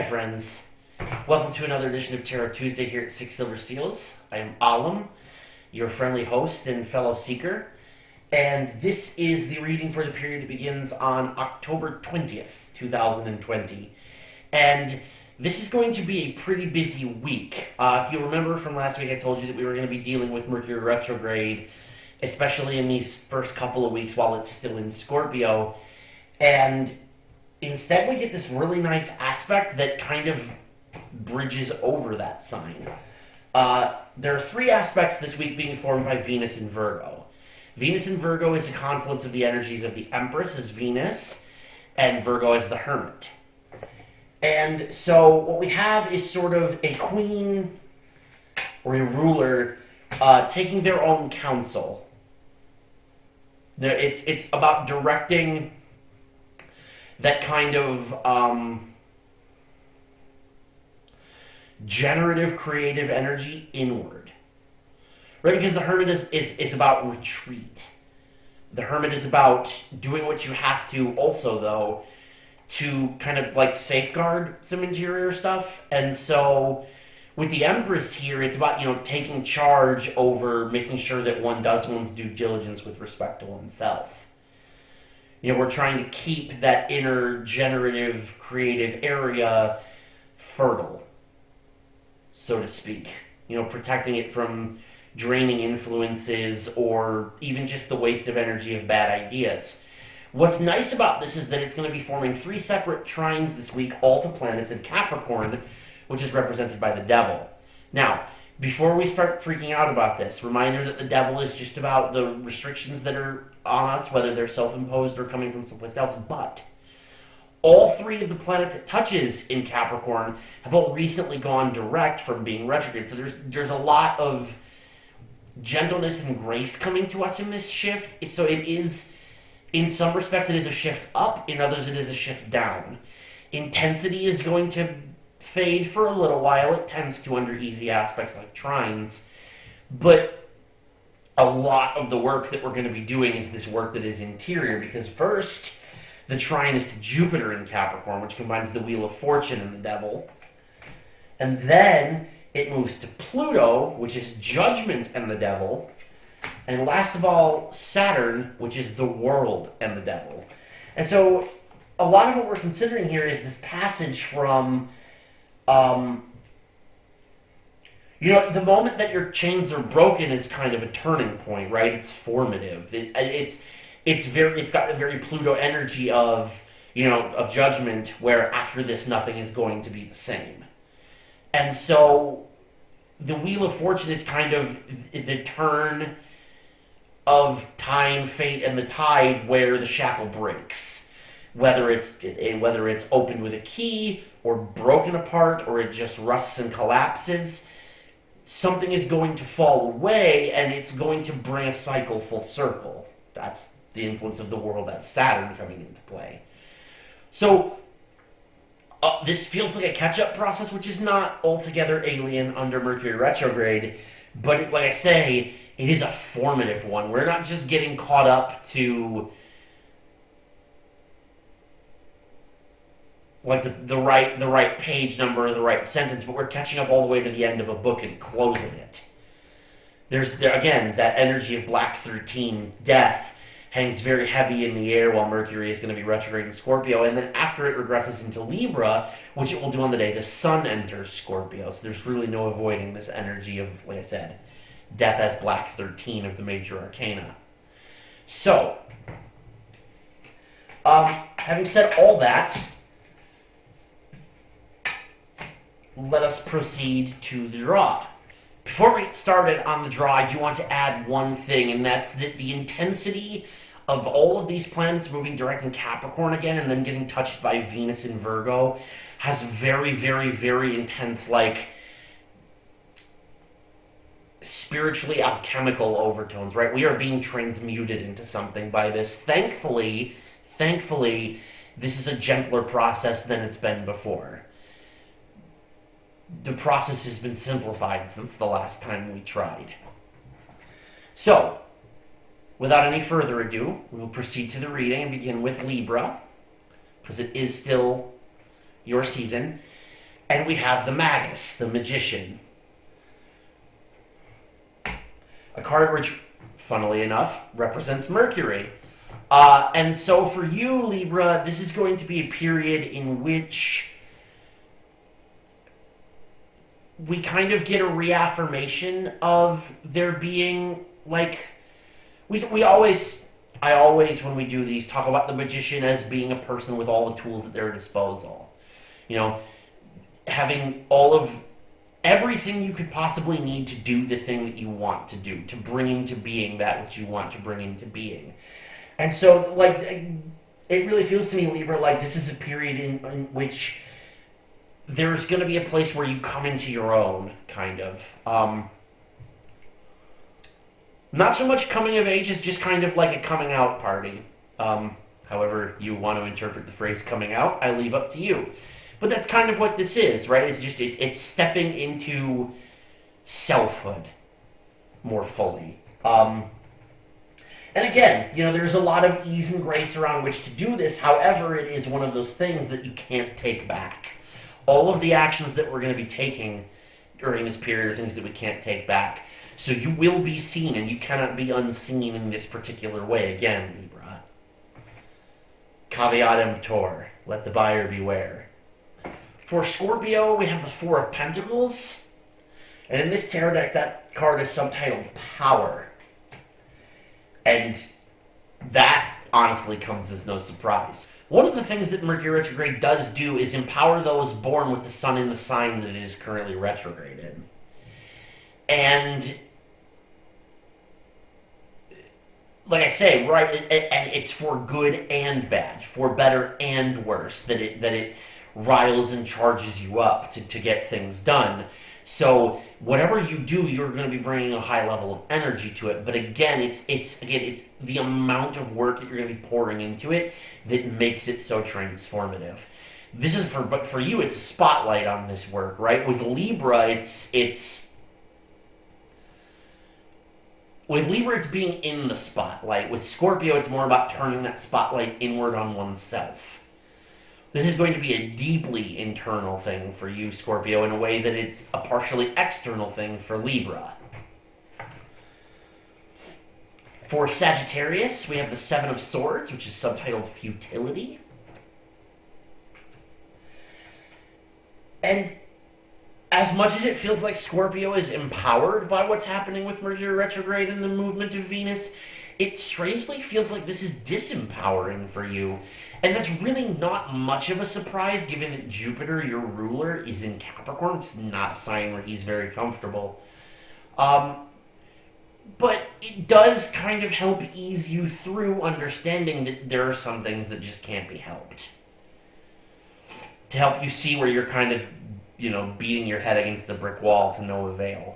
friends. Welcome to another edition of Tarot Tuesday here at Six Silver Seals. I am Alam, your friendly host and fellow seeker, and this is the reading for the period that begins on October 20th, 2020. And this is going to be a pretty busy week. If you remember from last week, I told you that we were going to be dealing with Mercury retrograde, especially in these first couple of weeks while it's still in Scorpio. And instead, we get this really nice aspect that kind of bridges over that sign. There are three aspects this week being formed by Venus in Virgo. Venus in Virgo is a confluence of the energies of the Empress as Venus and Virgo as the Hermit. And so what we have is sort of a queen or a ruler taking their own counsel. It's about directing that kind of generative, creative energy inward. Right? Because the Hermit is about retreat. The Hermit is about doing what you have to also, though, to kind of like safeguard some interior stuff. And so with the Empress here, it's about, taking charge over making sure that one does one's due diligence with respect to oneself. We're trying to keep that inner generative, creative area fertile, so to speak. Protecting it from draining influences or even just the waste of energy of bad ideas. What's nice about this is that it's going to be forming three separate trines this week, all to planets in Capricorn, which is represented by the Devil. Now, before we start freaking out about this, reminder that the Devil is just about the restrictions that are on us, whether they're self-imposed or coming from someplace else. But all three of the planets it touches in Capricorn have all recently gone direct from being retrograde. So there's a lot of gentleness and grace coming to us in this shift. So it is, in some respects, it is a shift up. In others, it is a shift down. Intensity is going to fade for a little while. It tends to under easy aspects like trines. But a lot of the work that we're going to be doing is this work that is interior, because first, the trine is to Jupiter in Capricorn, which combines the Wheel of Fortune and the Devil. And then it moves to Pluto, which is Judgment and the Devil. And last of all, Saturn, which is the World and the Devil. And so a lot of what we're considering here is this passage from the moment that your chains are broken is kind of a turning point, right? It's formative. It's got the very Pluto energy of Judgment, where after this nothing is going to be the same. And so the Wheel of Fortune is kind of the turn of time, fate, and the tide where the shackle breaks. Whether it's opened with a key or broken apart or it just rusts and collapses, something is going to fall away and it's going to bring a cycle full circle. That's the influence of the world. That's Saturn coming into play. So this feels like a catch-up process, which is not altogether alien under Mercury retrograde, but like I say, it is a formative one. We're not just getting caught up to like the right page number or the right sentence, but we're catching up all the way to the end of a book and closing it. There's again that energy of Black 13, death, hangs very heavy in the air while Mercury is going to be retrograde in Scorpio, and then after it regresses into Libra, which it will do on the day the Sun enters Scorpio. So there's really no avoiding this energy of, like I said, death as Black 13 of the major arcana. So, having said all that, let us proceed to the draw. Before we get started on the draw, I do want to add one thing, and that's that the intensity of all of these planets moving direct in Capricorn again and then getting touched by Venus in Virgo has very, very, very intense, spiritually alchemical overtones, right? We are being transmuted into something by this. Thankfully, this is a gentler process than it's been before. The process has been simplified since the last time we tried. So, without any further ado, we will proceed to the reading and begin with Libra, because it is still your season. And we have the Magus, the Magician. A card which, funnily enough, represents Mercury. And so for you, Libra, this is going to be a period in which we kind of get a reaffirmation of there being, like, I always, when we do these, talk about the Magician as being a person with all the tools at their disposal. You know, having all of everything you could possibly need to do the thing that you want to do, to bring into being that which you want to bring into being. And so, like, it really feels to me, Libra, like this is a period in which there's going to be a place where you come into your own, kind of. Not so much coming of age as just kind of like a coming out party. However you want to interpret the phrase coming out, I leave up to you. But that's kind of what this is, right? It's stepping into selfhood more fully. And again, you know, there's a lot of ease and grace around which to do this. However, it is one of those things that you can't take back. All of the actions that we're going to be taking during this period are things that we can't take back. So you will be seen, and you cannot be unseen in this particular way. Again, Libra. Caveat emptor. Let the buyer beware. For Scorpio, we have the Four of Pentacles. And in this tarot deck, that card is subtitled Power. And that, honestly, comes as no surprise. One of the things that Mercury retrograde does do is empower those born with the sun in the sign that it is currently retrograde in. And, like I say, right, and it's for good and bad, for better and worse, that it riles and charges you up to get things done. So whatever you do, you're going to be bringing a high level of energy to it. But again, it's the amount of work that you're going to be pouring into it that makes it so transformative. This is but for you, it's a spotlight on this work, right? With Libra, it's being in the spotlight. With Scorpio, it's more about turning that spotlight inward on oneself. This is going to be a deeply internal thing for you, Scorpio, in a way that it's a partially external thing for Libra. For Sagittarius, we have the Seven of Swords, which is subtitled Futility. And as much as it feels like Scorpio is empowered by what's happening with Mercury retrograde and the movement of Venus, it strangely feels like this is disempowering for you. And that's really not much of a surprise, given that Jupiter, your ruler, is in Capricorn. It's not a sign where he's very comfortable. But it does kind of help ease you through understanding that there are some things that just can't be helped. To help you see where you're kind of, you know, beating your head against the brick wall to no avail.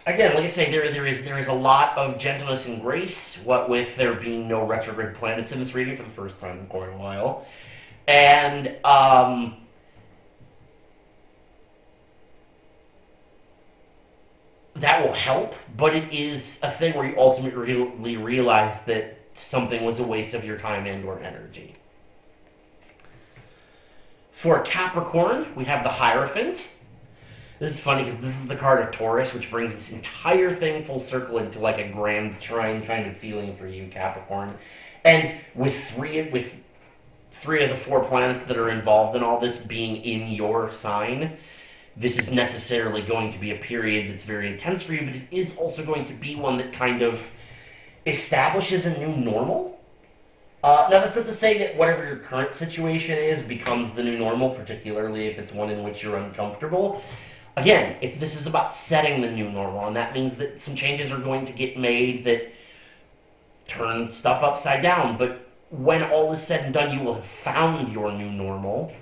Again, like I say, there is a lot of gentleness and grace, what with there being no retrograde planets in this reading for the first time in quite a while. And that will help, but it is a thing where you ultimately realize that something was a waste of your time and or energy. For Capricorn, we have the Hierophant. This is funny because this is the card of Taurus, which brings this entire thing full circle into like a grand trine kind of feeling for you, Capricorn. And with three of the four planets that are involved in all this being in your sign, this is necessarily going to be a period that's very intense for you, but it is also going to be one that kind of establishes a new normal. Now, that's not to say that whatever your current situation is becomes the new normal, particularly if it's one in which you're uncomfortable. Again, this is about setting the new normal, and that means that some changes are going to get made that turn stuff upside down. But when all is said and done, you will have found your new normal,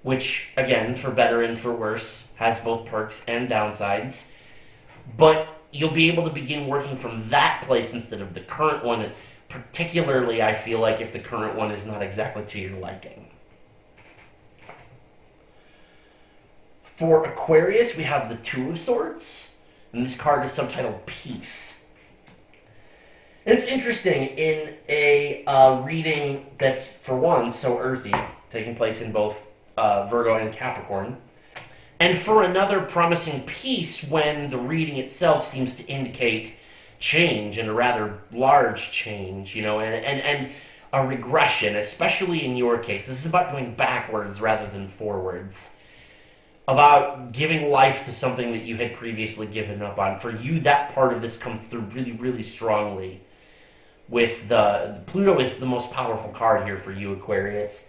which, again, for better and for worse, has both perks and downsides. But you'll be able to begin working from that place instead of the current one, particularly, I feel like, if the current one is not exactly to your liking. For Aquarius, we have the Two of Swords, and this card is subtitled Peace. And it's interesting, in a reading that's, for one, so earthy, taking place in both Virgo and Capricorn, and for another, promising peace when the reading itself seems to indicate change, and a rather large change, and a regression, especially in your case. This is about going backwards rather than forwards. About giving life to something that you had previously given up on. For you, that part of this comes through really, really strongly. With the Pluto is the most powerful card here for you, Aquarius.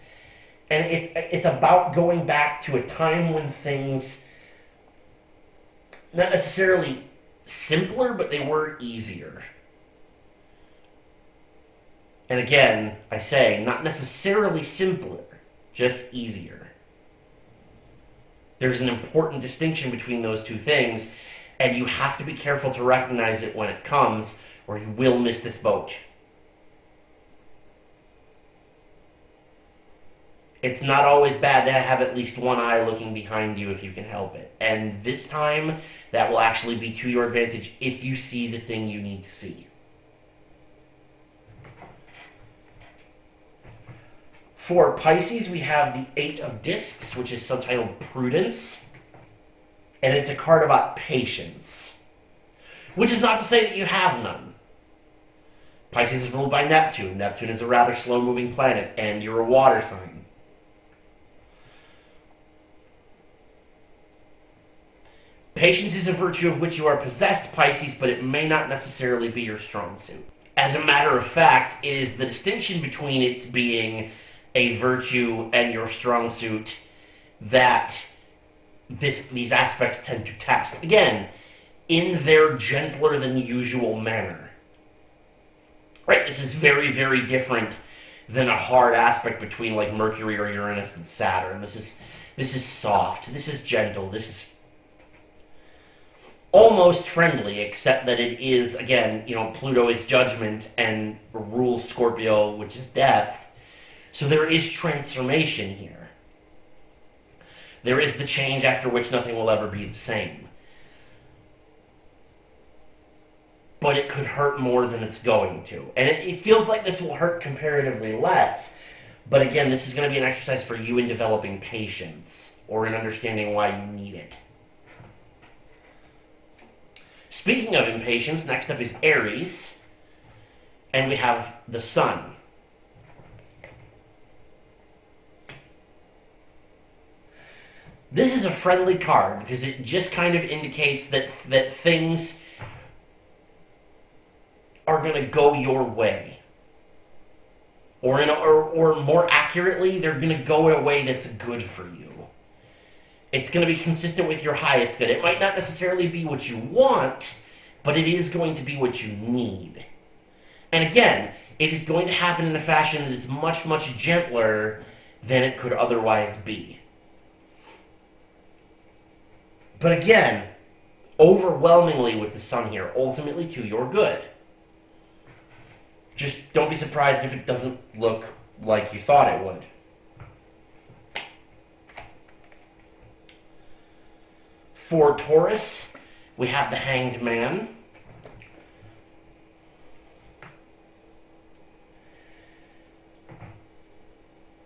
And it's about going back to a time when things, not necessarily simpler, but they were easier. And again, I say, not necessarily simpler, just easier. There's an important distinction between those two things, and you have to be careful to recognize it when it comes, or you will miss this boat. It's not always bad to have at least one eye looking behind you if you can help it. And this time, that will actually be to your advantage if you see the thing you need to see. For Pisces, we have the Eight of Discs, which is subtitled Prudence. And it's a card about patience. Which is not to say that you have none. Pisces is ruled by Neptune. Neptune is a rather slow-moving planet, and you're a water sign. Patience is a virtue of which you are possessed, Pisces, but it may not necessarily be your strong suit. As a matter of fact, it is the distinction between it being a virtue and your strong suit that these aspects tend to test. Again, in their gentler than usual manner. Right? This is very, very different than a hard aspect between like Mercury or Uranus and Saturn. This is soft. This is gentle. This is almost friendly, except that it is, again, Pluto is judgment and rules Scorpio, which is death. So there is transformation here. There is the change after which nothing will ever be the same. But it could hurt more than it's going to. And it feels like this will hurt comparatively less. But again, this is going to be an exercise for you in developing patience or in understanding why you need it. Speaking of impatience, next up is Aries, and we have the Sun. This is a friendly card because it just kind of indicates that things are going to go your way. Or more accurately, they're going to go in a way that's good for you. It's going to be consistent with your highest good. It might not necessarily be what you want, but it is going to be what you need. And again, it is going to happen in a fashion that is much, much gentler than it could otherwise be. But again, overwhelmingly with the Sun here, ultimately to your good. Just don't be surprised if it doesn't look like you thought it would. For Taurus, we have the Hanged Man.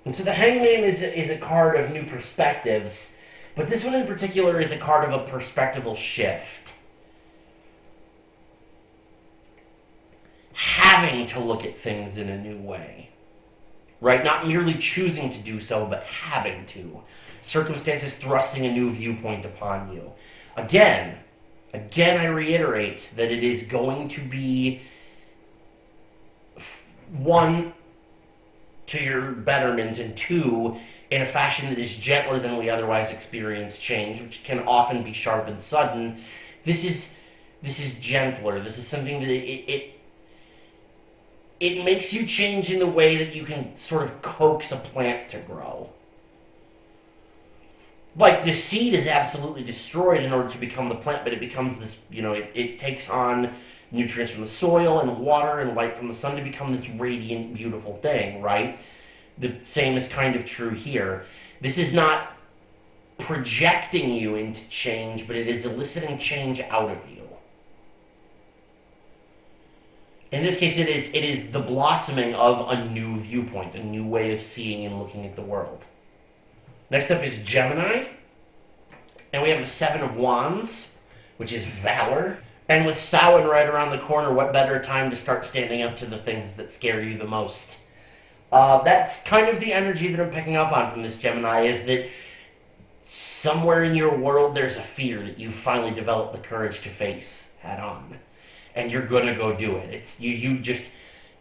And so the Hanged Man is a card of new perspectives, but this one in particular is a card of a perspectival shift. Having to look at things in a new way. Right? Not merely choosing to do so, but having to. Circumstances thrusting a new viewpoint upon you. Again, I reiterate that it is going to be, one, to your betterment, and two, in a fashion that is gentler than we otherwise experience change, which can often be sharp and sudden. This is gentler. This is something that it makes you change in the way that you can sort of coax a plant to grow. Like, the seed is absolutely destroyed in order to become the plant, but it becomes this, it takes on nutrients from the soil and water and light from the sun to become this radiant, beautiful thing, right? The same is kind of true here. This is not projecting you into change, but it is eliciting change out of you. In this case, it is the blossoming of a new viewpoint, a new way of seeing and looking at the world. Next up is Gemini, and we have the Seven of Wands, which is valor. And with Samhain right around the corner, what better time to start standing up to the things that scare you the most? That's kind of the energy that I'm picking up on from this Gemini, is that somewhere in your world there's a fear that you've finally developed the courage to face head on. And you're gonna go do it. It's you just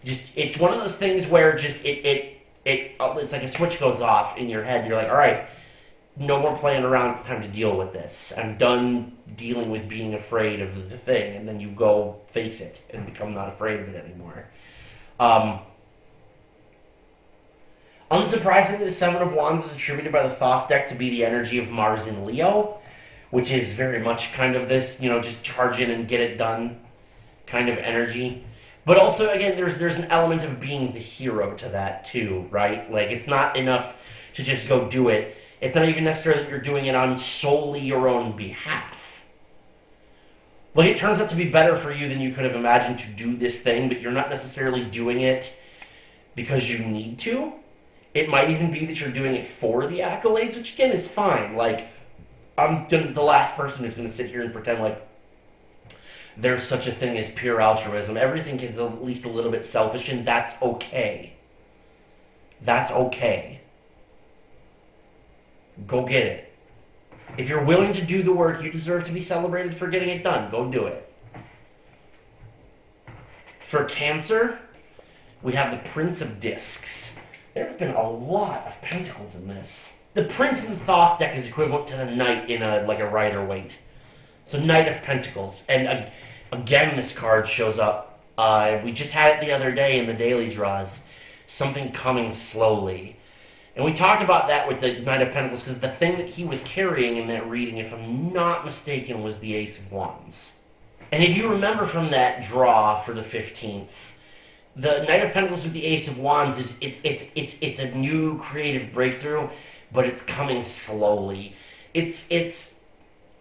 it's one of those things where just it's like a switch goes off in your head. You're like, all right, no more playing around. It's time to deal with this. I'm done dealing with being afraid of the thing, and then you go face it and become not afraid of it anymore. Unsurprisingly, the Seven of Wands is attributed by the Thoth deck to be the energy of Mars in Leo, which is very much kind of this, just charge in and get it done kind of energy. But also, again, there's an element of being the hero to that too, right? Like, it's not enough to just go do it. It's not even necessarily that you're doing it on solely your own behalf. Like, it turns out to be better for you than you could have imagined to do this thing, but you're not necessarily doing it because you need to. It might even be that you're doing it for the accolades, which again is fine. Like, I'm the last person who's going to sit here and pretend like there's such a thing as pure altruism. Everything is at least a little bit selfish, and that's okay. That's okay. Go get it. If you're willing to do the work, you deserve to be celebrated for getting it done. Go do it. For Cancer, we have the Prince of Discs. There have been a lot of pentacles in this. The Prince in the Thoth deck is equivalent to the Knight in a Rider-Waite. So Knight of Pentacles. And again, this card shows up. We just had it the other day in the daily draws. Something coming slowly. And we talked about that with the Knight of Pentacles, because the thing that he was carrying in that reading, if I'm not mistaken, was the Ace of Wands. And if you remember from that draw for the 15th, the Knight of Pentacles with the Ace of Wands is it's a new creative breakthrough, but it's coming slowly. It's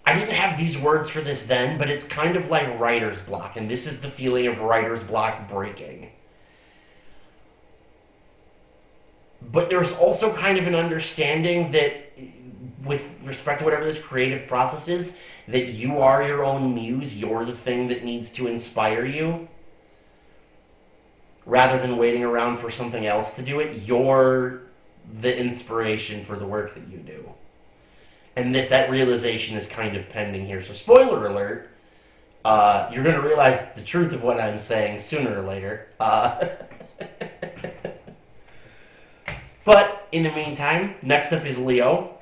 I didn't have these words for this then, but it's kind of like writer's block, and this is the feeling of writer's block breaking. But there's also kind of an understanding that, with respect to whatever this creative process is, that you are your own muse, you're the thing that needs to inspire you. Rather than waiting around for something else to do it, you're the inspiration for the work that you do. And that realization is kind of pending here. So spoiler alert, you're going to realize the truth of what I'm saying sooner or later. But in the meantime, next up is Leo.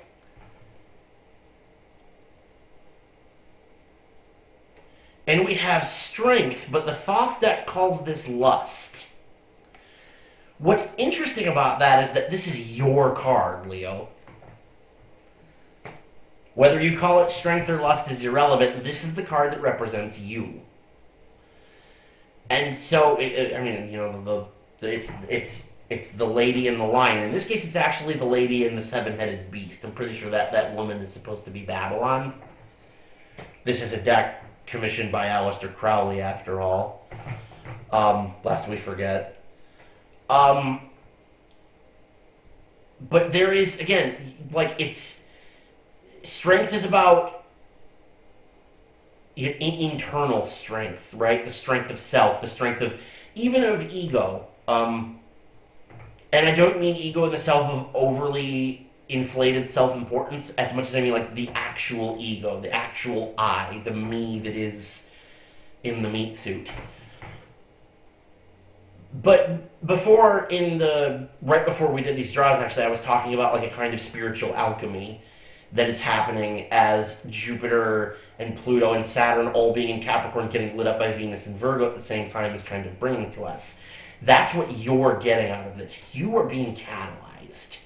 And we have Strength, but the Thoth deck calls this Lust. What's interesting about that is that this is your card, Leo. Whether you call it Strength or Lust is irrelevant. This is the card that represents you. And so, it's the lady and the lion. In this case, it's actually the lady and the seven-headed beast. I'm pretty sure that woman is supposed to be Babylon. This is a deck commissioned by Aleister Crowley, after all. Lest we forget. But there is, again, strength is about internal strength, right? The strength of self, the strength of, even of ego. And I don't mean ego in the self of overly inflated self-importance, as much as I mean like the actual ego, the actual I, the me that is in the meat suit. But right before we did these draws, actually, I was talking about like a kind of spiritual alchemy that is happening as Jupiter and Pluto and Saturn all being in Capricorn, getting lit up by Venus and Virgo at the same time, is kind of bringing to us. That's what you're getting out of this. You are being catalyzed.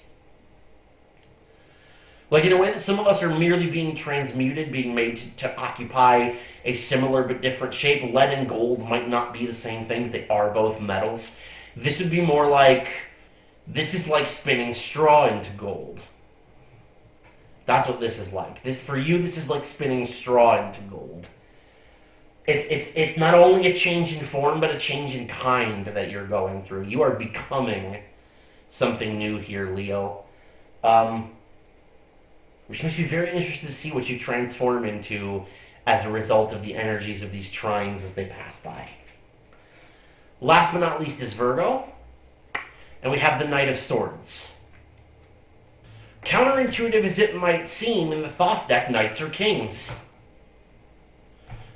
Like, in a way that some of us are merely being transmuted, being made to occupy a similar but different shape. Lead and gold might not be the same thing, but they are both metals. This would be more like, this is like spinning straw into gold. That's what this is like. For you, this is like spinning straw into gold. It's not only a change in form, but a change in kind that you're going through. You are becoming something new here, Leo. Um, which makes me very interested to see what you transform into as a result of the energies of these trines as they pass by. Last but not least is Virgo, and we have the Knight of Swords. Counterintuitive as it might seem, in the Thoth deck, knights are kings.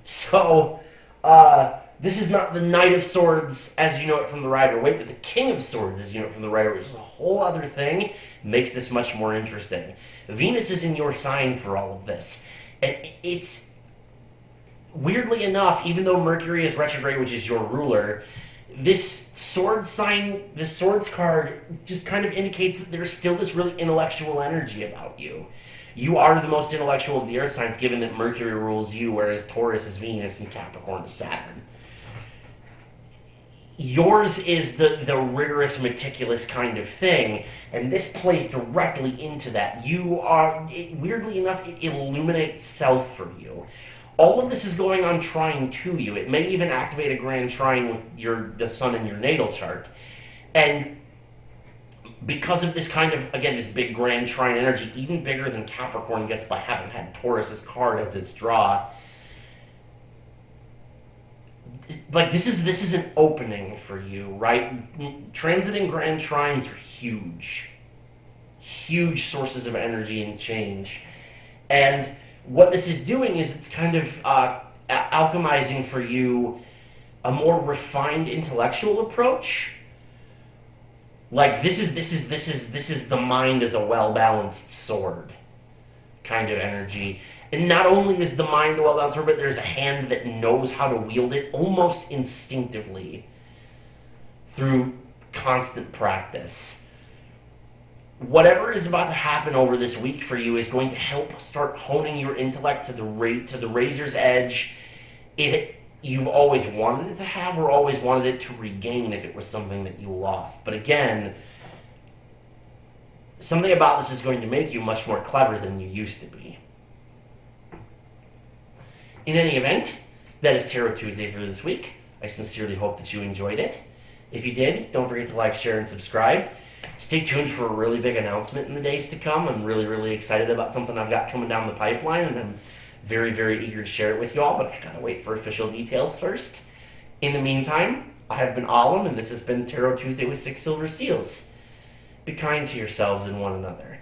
So, this is not the Knight of Swords as you know it from the Rider-Waite, but the King of Swords as you know it from the Rider-Waite, which is a whole other thing, makes this much more interesting. Venus is in your sign for all of this. And it's, weirdly enough, even though Mercury is retrograde, which is your ruler, this sword sign, this swords card, just kind of indicates that there's still this really intellectual energy about you. You are the most intellectual of the earth signs, given that Mercury rules you, whereas Taurus is Venus and Capricorn is Saturn. Yours is the rigorous, meticulous kind of thing, and this plays directly into that. You are, weirdly enough, it illuminates self for you. All of this is going on trine to you. It may even activate a grand trine with the sun in your natal chart. And because of this kind of, again, this big grand trine energy, even bigger than Capricorn gets by having had Taurus's card as its draw, like this is an opening for you, right? Transiting grand trines are huge sources of energy and change. And what this is doing is it's kind of alchemizing for you a more refined intellectual approach. Like this is the mind as a well-balanced sword kind of energy. And not only is the mind the well-balanced sword, but there's a hand that knows how to wield it almost instinctively through constant practice. Whatever is about to happen over this week for you is going to help start honing your intellect to the razor's edge. You've always wanted it to have, or always wanted it to regain if it was something that you lost. But again, something about this is going to make you much more clever than you used to be. In any event, that is Tarot Tuesday for this week. I sincerely hope that you enjoyed it. If you did, don't forget to like, share, and subscribe. Stay tuned for a really big announcement in the days to come. I'm really excited about something I've got coming down the pipeline, and I'm very eager to share it with you all, but I gotta wait for official details first. In the meantime, I have been Alam, and this has been Tarot Tuesday with 6 Silver Seals. Be kind to yourselves and one another.